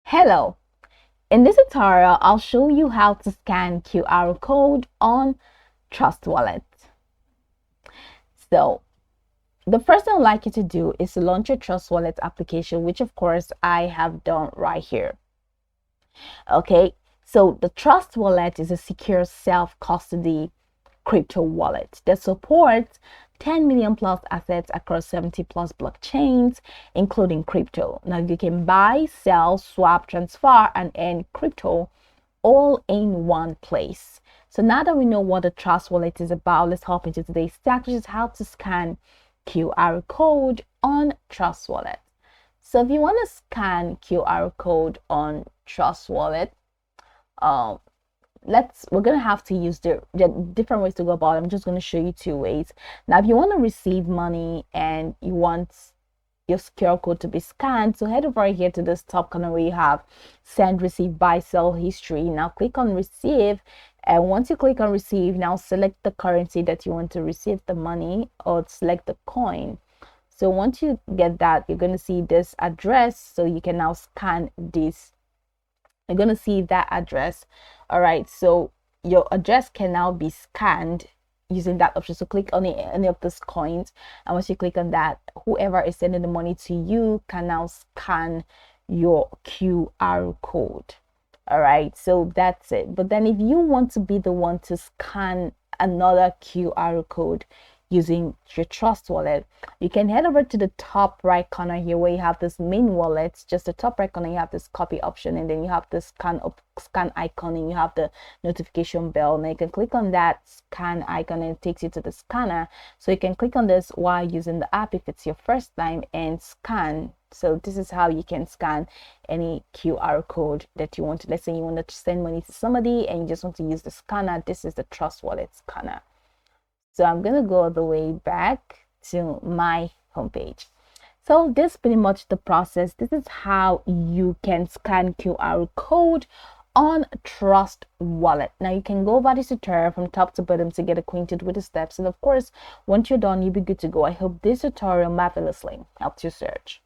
Hello, in this tutorial, I'll show you how to scan QR code on Trust Wallet. So the first thing I'd like you to do is to launch your Trust Wallet application, which of course I have done right here. Okay, so the Trust Wallet is a secure self-custody crypto wallet that supports 10 million plus assets across 70 plus blockchains, including crypto. Now you can buy, sell, swap, transfer, and earn crypto all in one place. So now that we know what the Trust Wallet is about, let's hop into today's stack, which is how to scan QR code on Trust Wallet. So if you want to scan QR code on Trust Wallet, um, we're gonna have to use the different ways to go about it. I'm just gonna show you two ways. Now, if you want to receive money and you want your QR code to be scanned, so head over here to this top corner where you have send, receive, buy, sell history. Now click on receive, and once you click on receive, now select the currency that you want to receive the money, or select the coin. So once you get that, you're going to see this address, so you can now scan this. You're going to see that address. All right, so your address can now be scanned using that option. So click on any of those coins, and once you click on that, whoever is sending the money to you can now scan your QR code. All right, so that's it. But then if you want to be the one to scan another QR code using your Trust Wallet, you can head over to the top right corner here where you have this main wallet. Just the top right corner, you have this copy option, and then you have this scan icon, and you have the notification bell. Now you can click on that scan icon and it takes you to the scanner. So you can click on this while using the app if it's your first time and scan. So this is how you can scan any QR code that you want to. Let's say you want to send money to somebody and you just want to use the scanner. This is the Trust Wallet scanner. So I'm going to go all the way back to my homepage. So this is pretty much the process. This is how you can scan QR code on Trust Wallet. Now you can go over this tutorial from top to bottom to get acquainted with the steps. And of course, once you're done, you'll be good to go. I hope this tutorial marvelously helped you search.